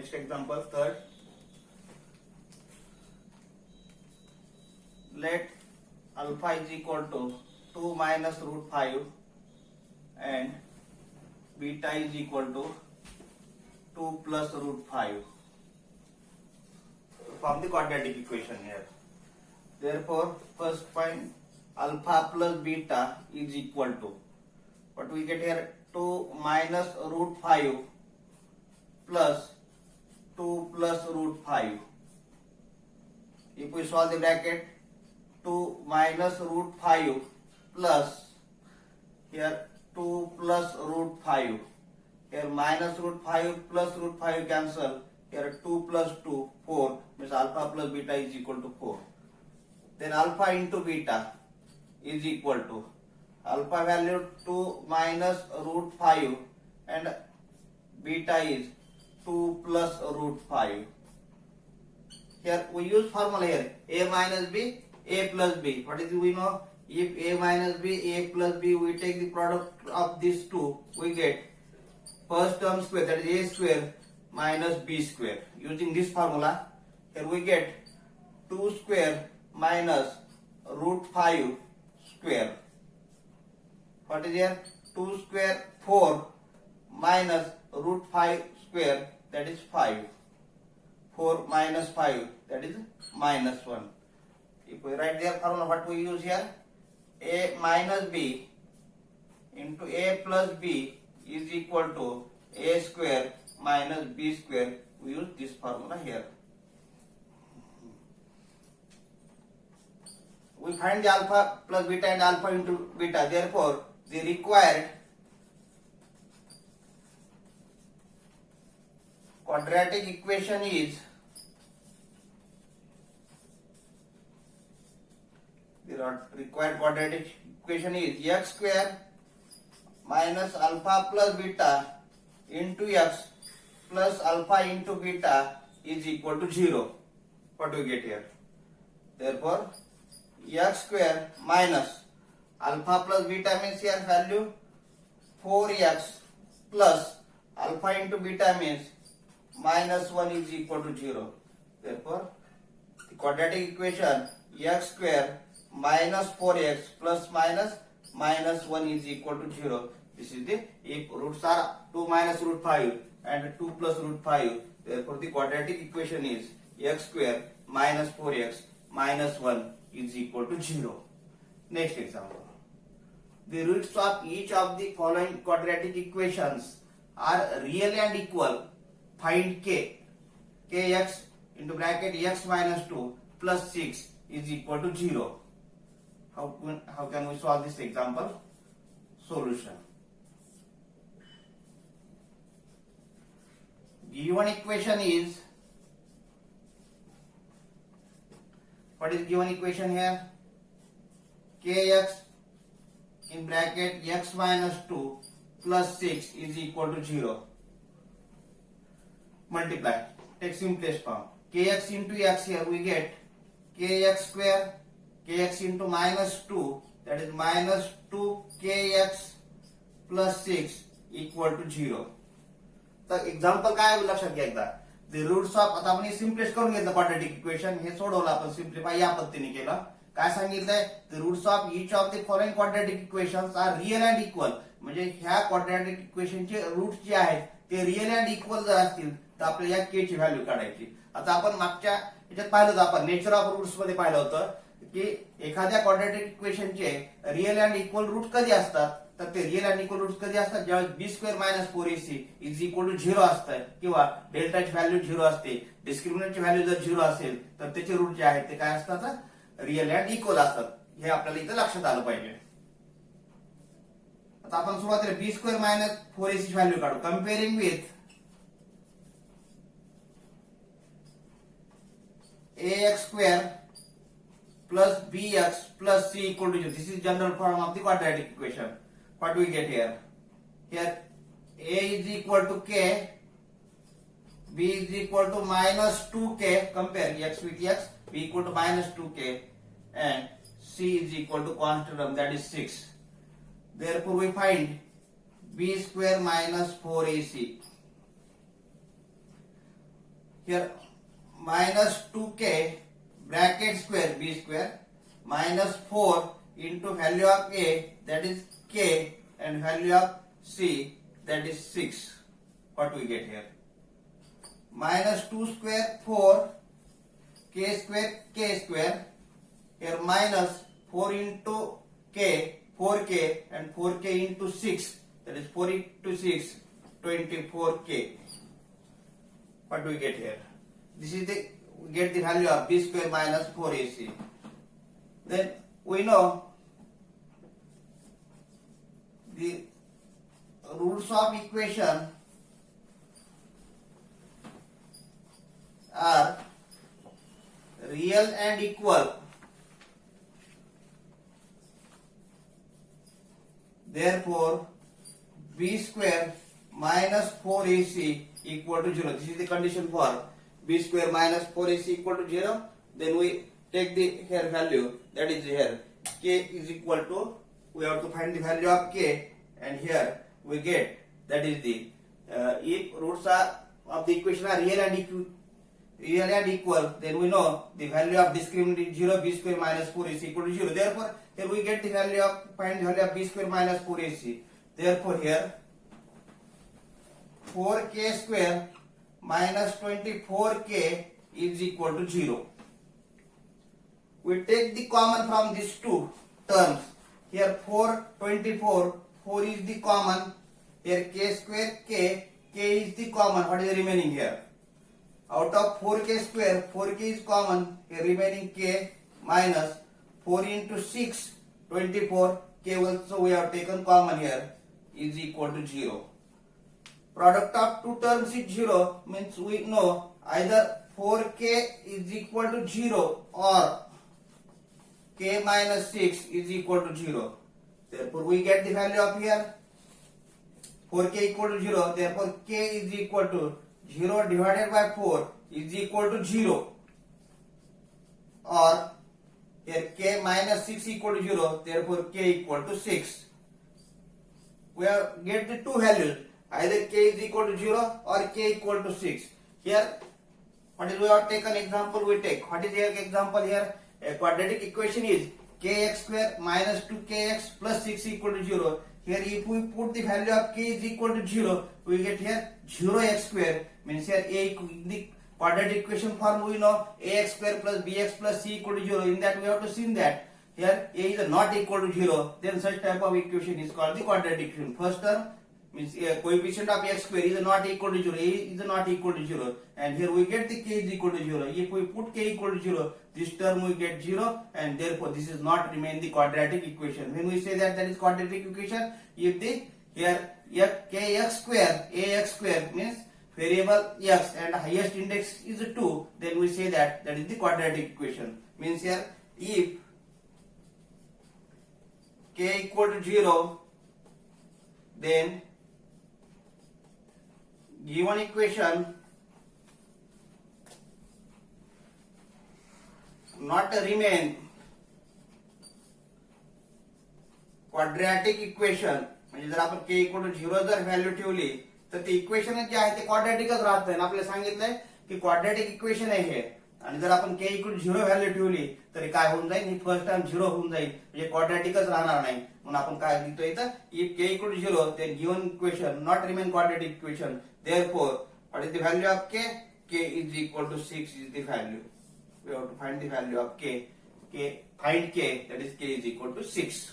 Next example, third. Let alpha is equal to 2 minus root 5 and beta is equal to 2 plus root 5. Form the quadratic equation here. Therefore, first find alpha plus beta is equal to, what we get here, 2 minus root 5 plus 2 plus root 5. If we solve the bracket, 2 minus root 5 plus here 2 plus root 5. Here minus root 5 plus root 5 cancel. Here 2 plus 2, 4, means alpha plus beta is equal to 4. Then alpha into beta is equal to, alpha value 2 minus root 5 and beta is 2 plus root 5. Here we use formula here, a minus b, a plus b. What is we know? If a minus b, a plus b, we take the product of these two, we get first term square, that is a square minus b square. Using this formula, here we get 2 square minus root 5 square. What is here? 2 square 4 minus root 5 square, that is 5. 4 minus 5, that is minus 1. If we write their formula, what we use here? A minus b into a plus b is equal to a square minus b square. We use this formula here. We find the alpha plus beta and alpha into beta. Therefore, the required quadratic equation is, x square minus alpha plus beta into x plus alpha into beta is equal to 0. What do we get here? Therefore, x square minus alpha plus beta means here value 4x plus alpha into beta means minus 1 is equal to 0. Therefore, the quadratic equation x square minus 4x plus minus 1 is equal to 0. This is the, if roots are 2 minus root 5 and 2 plus root 5, therefore the quadratic equation is x square minus 4x minus 1 is equal to 0. Next example. The roots of each of the following quadratic equations are real and equal. Find k. Kx into bracket x minus 2 plus 6 is equal to 0. How can we solve this example? Solution. Given equation is, what is given equation here? Kx in bracket x minus 2 plus 6 is equal to 0. Multiply. Take simplest form. Kx into x, here we get kx square, kx into minus 2, that is minus 2 kx plus 6 equal to 0. तर example काय लक्षात घ्या एकदा. The roots of, आता आपण simplest करून घेतलं quadratic equation, हे सोडवलं आपण सिम्प्लिफाय या पद्धतीने केलं. काय सांगितलंय? The roots of each of the following quadratic equations are real and equal. म्हणजे ह्या क्वाड्रॅटिक इक्वेशनचे रूट्स जे आहेत ते रिअल अँड इक्वल जर असतील तर आपल्याला या के ची व्हॅल्यू काढायची. आता आपण मागच्या याच्यात पाहिलं होतं, आपण नेचर ऑफ रूट्स मध्ये पाहिलं होतं की एखाद्या क्वाड्रॅटिक इक्वेशनचे रिअल अँड इक्वल रूट कधी असतात, तर ते रिअल अँड इक्वल रूट्स कधी असतात? ज्यावेळेस b square minus 4ac is equal to 0 असतं किंवा डेल्टाची व्हॅल्यू 0 असते. डिस्क्रिमिनंटची व्हॅल्यू जर 0 असेल तर त्याचे रूट जे आहेत ते काय असतात? रिअल अँड इक्वल असतात. हे आपल्याला इथं लक्षात आलं पाहिजे. आता आपण सुरुवातीला बी स्क्वेअर मायनस 4ac ची व्हॅल्यू काढू. Comparing with ax square plus bx plus c equal to 0. This is general form of the quadratic equation. What do we get here? Here a is equal to k, b is equal to minus 2k, compare x with x, b equal to minus 2k, and c is equal to constant term, that is 6. Therefore we find b square minus 4ac. here minus 2k bracket square b square minus 4 into value of a, that is k, and value of c, that is 6. What we get here? Minus 2 square 4 k square, here minus 4 into k, 4k, and 4k into 6, that is 4 into 6, 24k. What do we get here? This is the, we get the value of b square minus 4ac. Then we know the roots of equation are real and equal. Therefore, b square minus 4ac equal to 0. This is the condition for b square minus 4ac equal to 0. Then we take the here value, that is here k is equal to, we have to find the value of k, and here we get, that is the if roots of the equation are real and equal, then we know the value of discriminant is 0, b square minus 4ac equal to 0. Therefore, here we get the value of, find the value of b square minus 4ac. Therefore, here 4k square minus 24k is equal to 0. We take the common from these two terms. Here 4, 24, 4 is the common. Here k square k is the common. What is the remaining here? Out of 4k square, 4k is common. Here remaining k minus 4 into 6, 24, k also we have taken common here, is equal to 0. Product of two terms is 0, means we know either 4k is equal to 0 or k minus 6 is equal to 0. Therefore, we get the value of here 4k equal to 0. Therefore, k is equal to 0 divided by 4 is equal to 0. Or here k minus 6 equal to 0. Therefore, k equal to 6. We have get the two values. Either k is equal to 0 or k equal to 6. Here, what is we have taken example we take. What is the example here? A quadratic equation is kx square minus 2kx plus 6 equal to 0. Here if we put the value of k is equal to 0, we get here 0x square. Means here a, the quadratic equation form we know ax square plus bx plus c equal to 0. In that we have to see that here a is not equal to 0. Then such type of equation is called the quadratic equation. First term means coefficient of x square is not equal to 0, a is not equal to 0, and here we get the k is equal to 0. If we put k equal to 0, this term we get 0, and therefore this is not remain the quadratic equation. When we say that is quadratic equation, if the here kx square, ax square means variable x and highest index is 2, then we say that is the quadratic equation. Means here if k equal to 0, then given equation not remain quadratic equation. म्हणजे जर आपण k equal to 0 जर value ठेवली तर ते equation जे आहे ते क्वाड्रॅटिकच राहत नाही. आपल्याला सांगितलंय की क्वाड्रॅटिक इक्वेशन आहे हे, आणि जर आपण k equal to 0 व्हॅल्यू ठेवली तर काय होऊन जाईल, ही फर्स्ट टाइम 0 होऊन जाईल, म्हणजे क्वाड्रॅटिकच राहणार नाही. म्हणून आपण काय लिहितो इथं, if k equal to 0 then given equation not remain quadratic equation. Therefore, what is the value of k? K is equal to 6 is the value. We have to find the value of k. Find k, that is k is equal to 6.